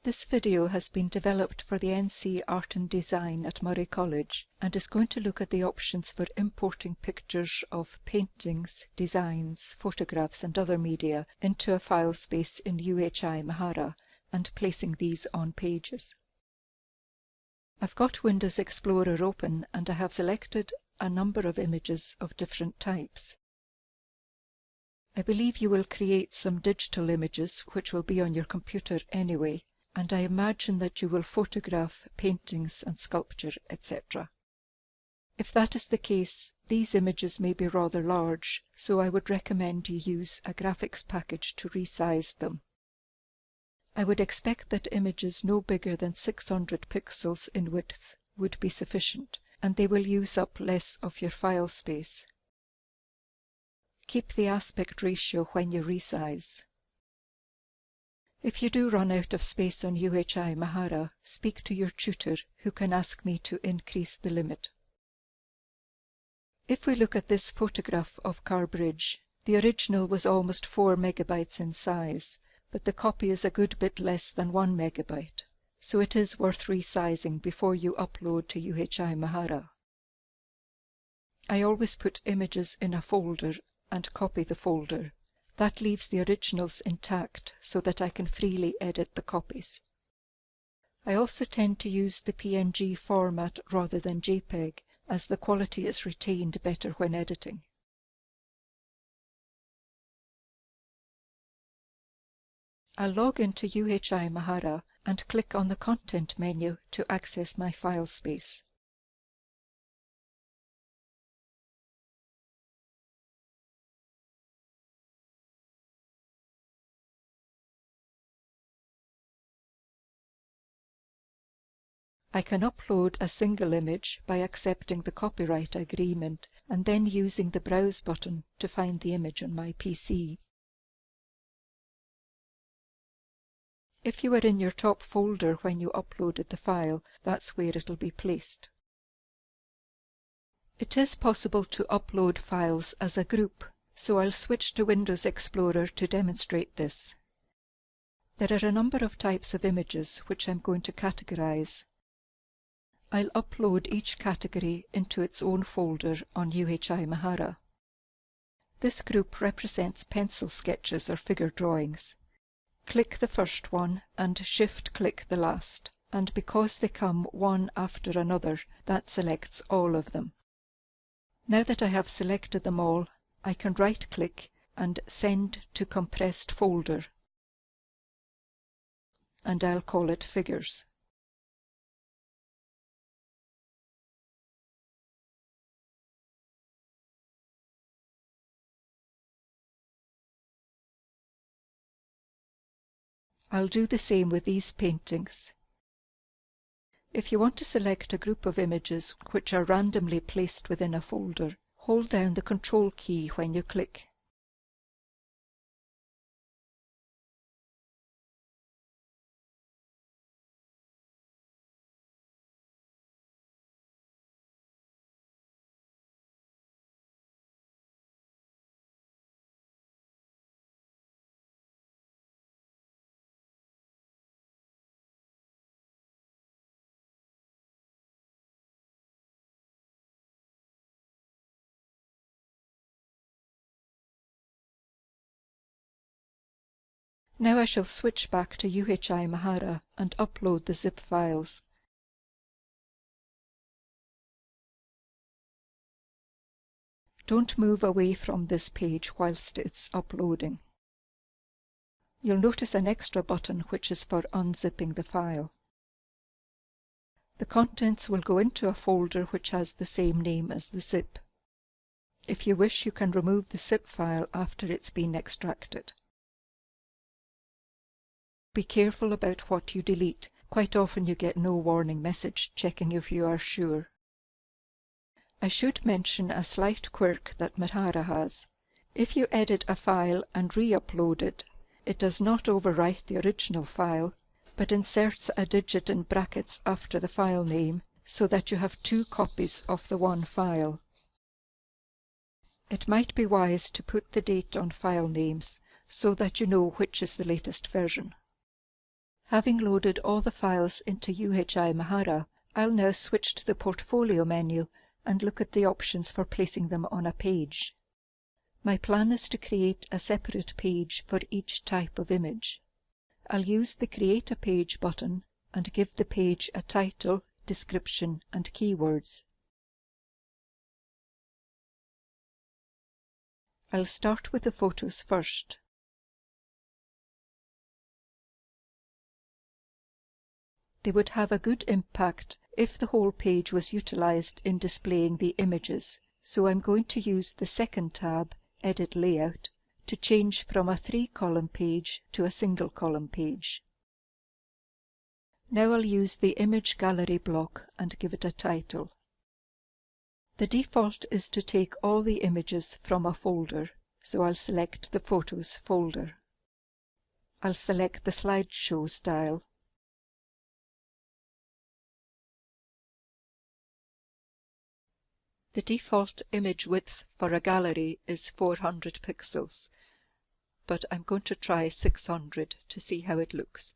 This video has been developed for the NC Art and Design at Moray College and is going to look at the options for importing pictures of paintings, designs, photographs and other media into a file space in UHI-Mahara and placing these on pages. I've got Windows Explorer open and I have selected a number of images of different types. I believe you will create some digital images which will be on your computer anyway, and I imagine that you will photograph paintings and sculpture, etc. If that is the case, these images may be rather large, so I would recommend you use a graphics package to resize them. I would expect that images no bigger than 600 pixels in width would be sufficient, and they will use up less of your file space. Keep the aspect ratio when you resize. If you do run out of space on UHI-Mahara, speak to your tutor, who can ask me to increase the limit. If we look at this photograph of Car Bridge, the original was almost 4 megabytes in size, but the copy is a good bit less than 1 megabyte, so it is worth resizing before you upload to UHI-Mahara. I always put images in a folder and copy the folder. That leaves the originals intact so that I can freely edit the copies. I also tend to use the PNG format rather than JPEG, as the quality is retained better when editing. I'll log into UHI-Mahara and click on the Content menu to access my file space. I can upload a single image by accepting the copyright agreement and then using the Browse button to find the image on my PC. If you were in your top folder when you uploaded the file, that's where it'll be placed. It is possible to upload files as a group, so I'll switch to Windows Explorer to demonstrate this. There are a number of types of images which I'm going to categorize. I'll upload each category into its own folder on UHI-Mahara. This group represents pencil sketches or figure drawings. Click the first one and shift-click the last, and because they come one after another, that selects all of them. Now that I have selected them all, I can right-click and Send to Compressed Folder, and I'll call it Figures. I'll do the same with these paintings. If you want to select a group of images which are randomly placed within a folder, hold down the Control key when you click. Now I shall switch back to UHI-Mahara and upload the zip files. Don't move away from this page whilst it's uploading. You'll notice an extra button which is for unzipping the file. The contents will go into a folder which has the same name as the zip. If you wish, you can remove the zip file after it's been extracted. Be careful about what you delete. Quite often you get no warning message checking if you are sure. I should mention a slight quirk that Mahara has. If you edit a file and re-upload it, it does not overwrite the original file, but inserts a digit in brackets after the file name so that you have 2 copies of the one file. It might be wise to put the date on file names so that you know which is the latest version. Having loaded all the files into UHI-Mahara, I'll now switch to the Portfolio menu and look at the options for placing them on a page. My plan is to create a separate page for each type of image. I'll use the Create a Page button and give the page a title, description and keywords. I'll start with the photos first. They would have a good impact if the whole page was utilized in displaying the images, so I'm going to use the second tab, Edit Layout, to change from a 3-column page to a single-column page. Now I'll use the Image Gallery block and give it a title. The default is to take all the images from a folder, so I'll select the Photos folder. I'll select the slideshow style. The default image width for a gallery is 400 pixels, but I'm going to try 600 to see how it looks.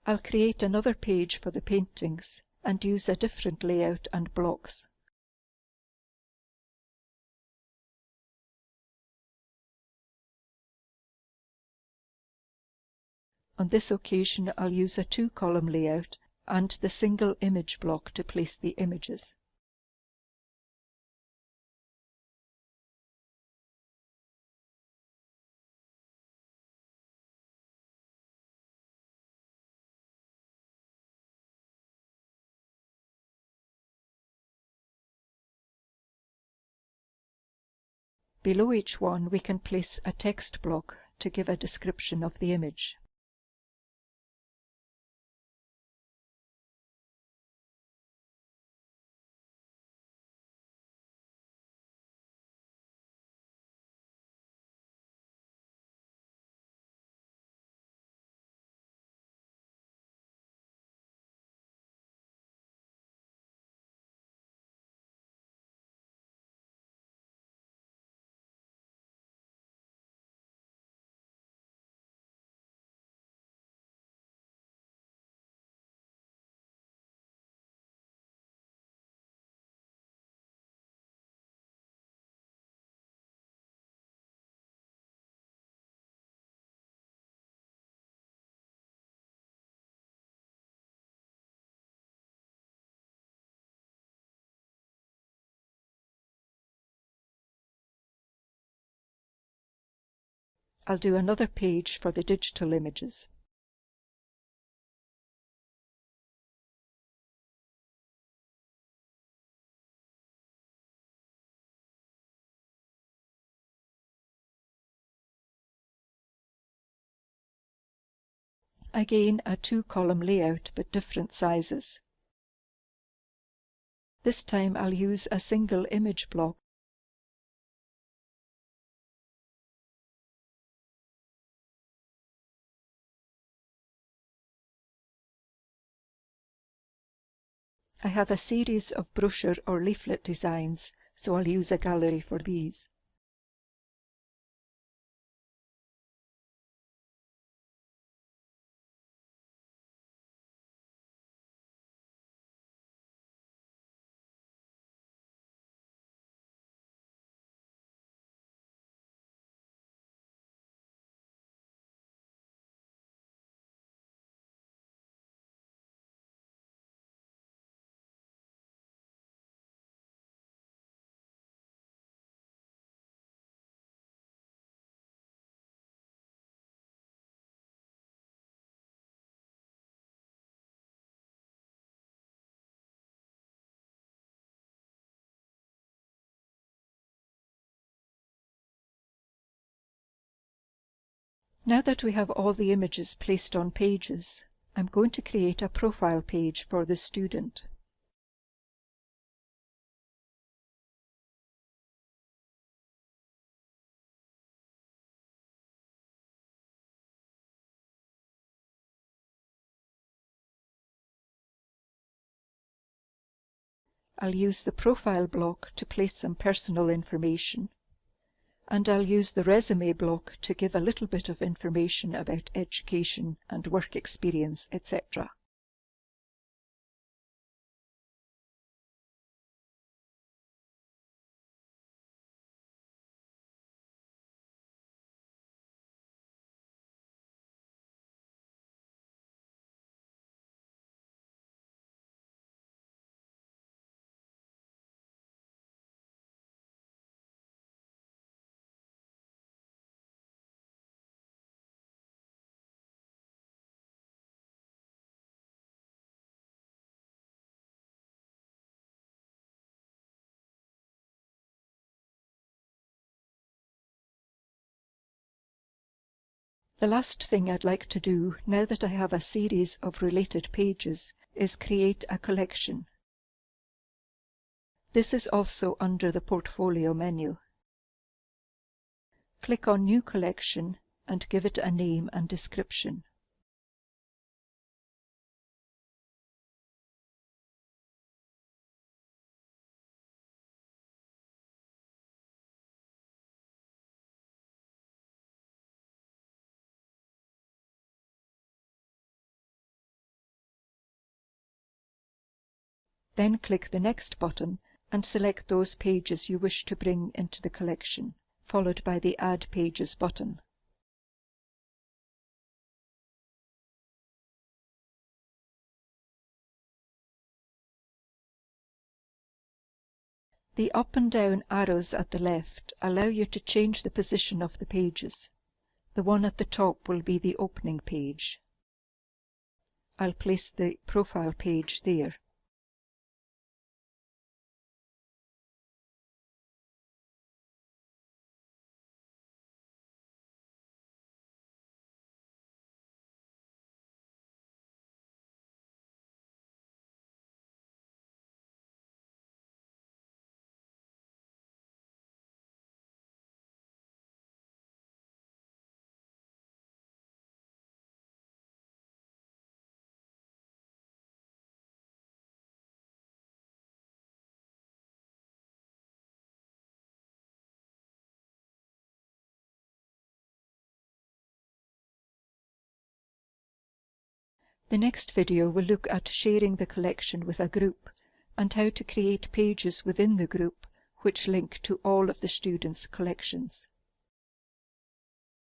I'll create another page for the paintings and use a different layout and blocks. On this occasion I'll use a 2-column layout and the single image block to place the images. Below each one we can place a text block to give a description of the image. I'll do another page for the digital images. Again a 2-column layout but different sizes. This time I'll use a single image block. I have a series of brochure or leaflet designs, so I'll use a gallery for these. Now that we have all the images placed on pages, I'm going to create a profile page for the student. I'll use the profile block to place some personal information, and I'll use the resume block to give a little bit of information about education and work experience, etc. The last thing I'd like to do, now that I have a series of related pages, is create a collection. This is also under the Portfolio menu. Click on New Collection and give it a name and description. Then click the Next button and select those pages you wish to bring into the collection, followed by the Add Pages button. The up and down arrows at the left allow you to change the position of the pages. The one at the top will be the opening page. I'll place the profile page there. The next video will look at sharing the collection with a group and how to create pages within the group which link to all of the students' collections.